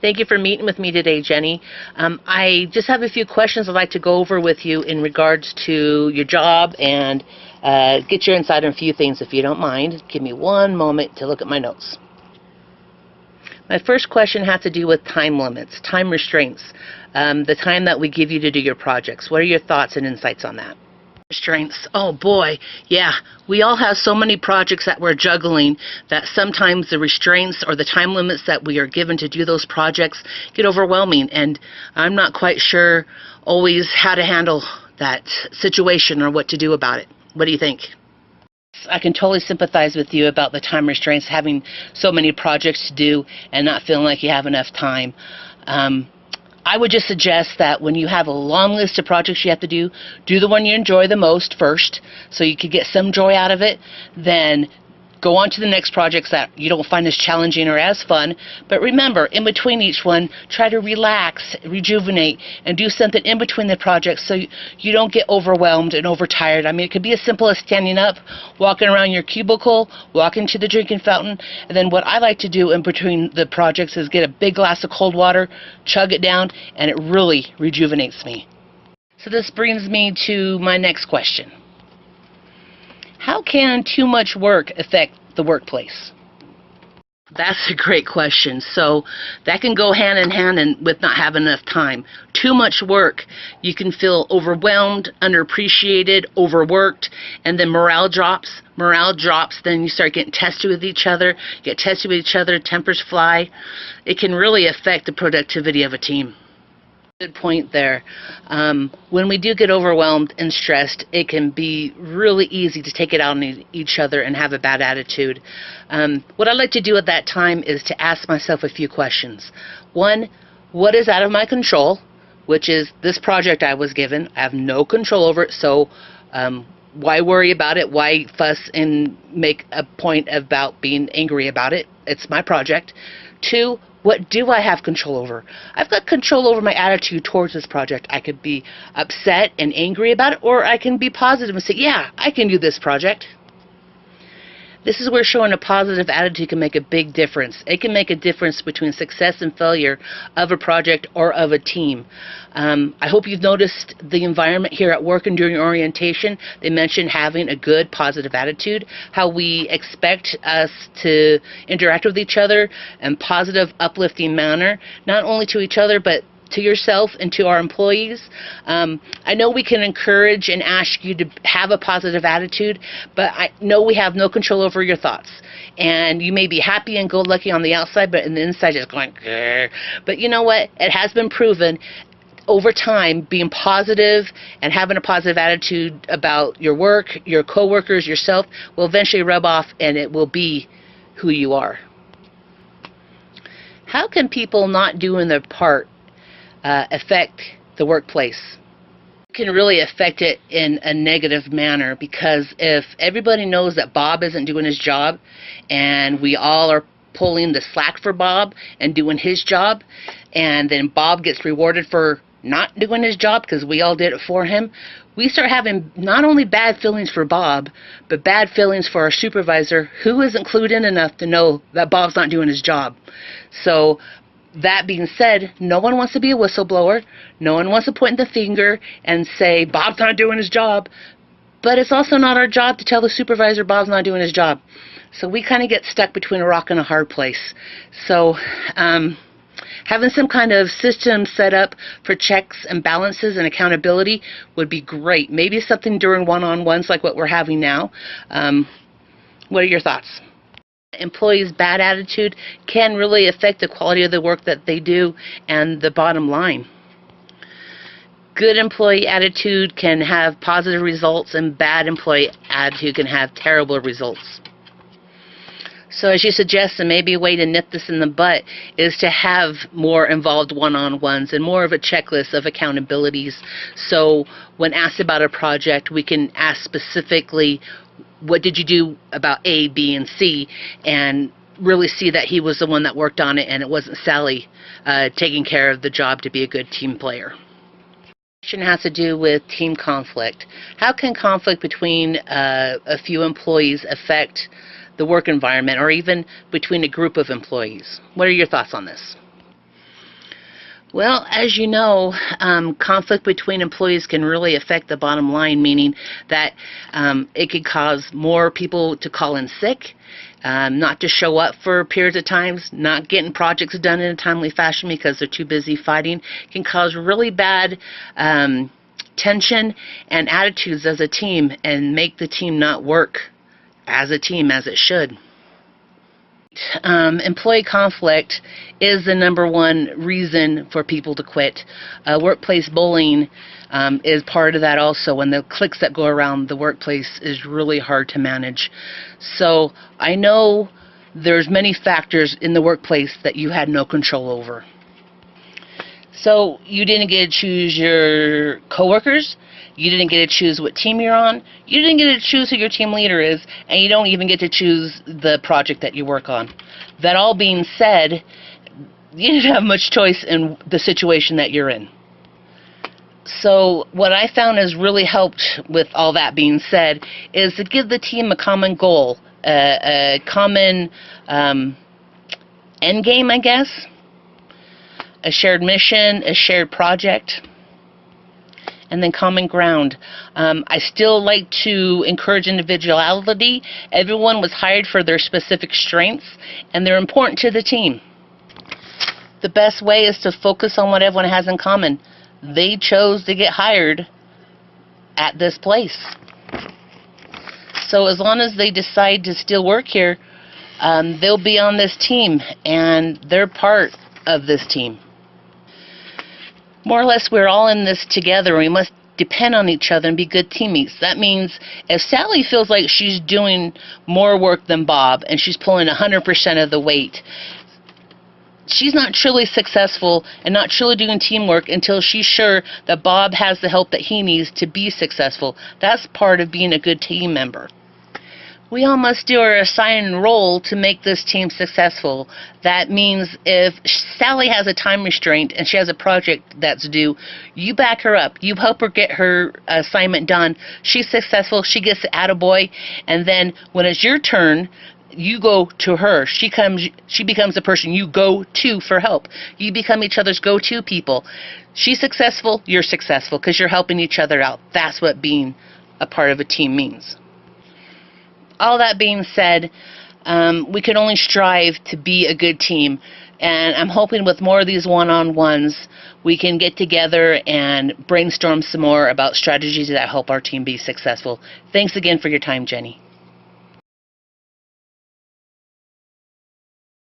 Thank you for meeting with me today, Jenny. I just have a few questions I'd like to go over with you in regards to your job and get your insight on a few things, if you don't mind. Give me one moment to look at my notes. My first question has to do with time limits, time restraints, the time that we give you to do your projects. What are your thoughts and insights on that? Restraints. Oh boy, yeah, we all have so many projects that we're juggling that sometimes the restraints or the time limits that we are given to do those projects get overwhelming, and I'm not quite sure always how to handle that situation or what to do about it. What do you think? I can totally sympathize with you about the time restraints, having so many projects to do and not feeling like you have enough time. I would just suggest that when you have a long list of projects you have to do the one you enjoy the most first, so you could get some joy out of it. Then go on to the next projects that you don't find as challenging or as fun. But remember, in between each one, try to relax, rejuvenate, and do something in between the projects so you don't get overwhelmed and overtired. I mean, it could be as simple as standing up, walking around your cubicle, walking to the drinking fountain, and then what I like to do in between the projects is get a big glass of cold water, chug it down, and it really rejuvenates me. So this brings me to my next question. How can too much work affect the workplace? That's a great question. So that can go hand in hand with not having enough time. Too much work, you can feel overwhelmed, underappreciated, overworked, and then morale drops. Morale drops, then you start getting tested with each other. You get tested with each other, tempers fly. It can really affect the productivity of a team. Good point there. When we do get overwhelmed and stressed, it can be really easy to take it out on each other and have a bad attitude. What I like to do at that time is to ask myself a few questions. One, what is out of my control, which is this project I was given. I have no control over it, so why worry about it? Why fuss and make a point about being angry about it? It's my project. Two, what do I have control over? I've got control over my attitude towards this project. I could be upset and angry about it, or I can be positive and say, yeah, I can do this project. This is where showing a positive attitude can make a big difference. It can make a difference between success and failure of a project or of a team. I hope you've noticed the environment here at work and during orientation. They mentioned having a good, positive attitude, how we expect us to interact with each other in positive, uplifting manner, not only to each other, but to yourself and to our employees. I know we can encourage and ask you to have a positive attitude, but I know we have no control over your thoughts. And you may be happy and go lucky on the outside, but in the inside just going, grr. But you know what? It has been proven over time, being positive and having a positive attitude about your work, your coworkers, yourself, will eventually rub off, and it will be who you are. How can people not doing their part affect the workplace? It can really affect it in a negative manner, because if everybody knows that Bob isn't doing his job and we all are pulling the slack for Bob and doing his job, and then Bob gets rewarded for not doing his job because we all did it for him, we start having not only bad feelings for Bob, but bad feelings for our supervisor, who isn't clued in enough to know that Bob's not doing his job. So that being said, no one wants to be a whistleblower. No one wants to point the finger and say, Bob's not doing his job. But it's also not our job to tell the supervisor Bob's not doing his job. So we kind of get stuck between a rock and a hard place. So having some kind of system set up for checks and balances and accountability would be great. Maybe something during one-on-ones like what we're having now. What are your thoughts? Employees' bad attitude can really affect the quality of the work that they do and the bottom line. Good employee attitude can have positive results, and bad employee attitude can have terrible results. So as you suggest, and maybe a way to nip this in the butt is to have more involved one-on-ones and more of a checklist of accountabilities. So when asked about a project, we can ask specifically, what did you do about A, B, and C, and really see that he was the one that worked on it and it wasn't Sally taking care of the job to be a good team player. The question has to do with team conflict. How can conflict between a few employees affect the work environment, or even between a group of employees? What are your thoughts on this? Well, as you know, conflict between employees can really affect the bottom line, meaning that it could cause more people to call in sick, not to show up for periods of times, not getting projects done in a timely fashion because they're too busy fighting. It can cause really bad tension and attitudes as a team and make the team not work as a team as it should. Employee conflict is the number one reason for people to quit. Workplace bullying is part of that also, and the cliques that go around the workplace is really hard to manage. So I know there's many factors in the workplace that you had no control over. So you didn't get to choose your coworkers, you didn't get to choose what team you're on, you didn't get to choose who your team leader is, and you don't even get to choose the project that you work on. That all being said, you didn't have much choice in the situation that you're in. So what I found has really helped with all that being said is to give the team a common goal, a common end game, I guess. A shared mission, a shared project, and then common ground. I still like to encourage individuality. Everyone was hired for their specific strengths, and they're important to the team. The best way is to focus on what everyone has in common. They chose to get hired at this place. So as long as they decide to still work here, they'll be on this team, and they're part of this team. More or less, we're all in this together. We must depend on each other and be good teammates. That means if Sally feels like she's doing more work than Bob and she's pulling 100% of the weight, she's not truly successful and not truly doing teamwork until she's sure that Bob has the help that he needs to be successful. That's part of being a good team member. We all must do our assigned role to make this team successful. That means if Sally has a time restraint and she has a project that's due, you back her up. You help her get her assignment done. She's successful. She gets the attaboy. And then when it's your turn, you go to her. She becomes the person you go to for help. You become each other's go-to people. She's successful. You're successful because you're helping each other out. That's what being a part of a team means. All that being said, we can only strive to be a good team, and I'm hoping with more of these one-on-ones we can get together and brainstorm some more about strategies that help our team be successful. Thanks again for your time, Jenny.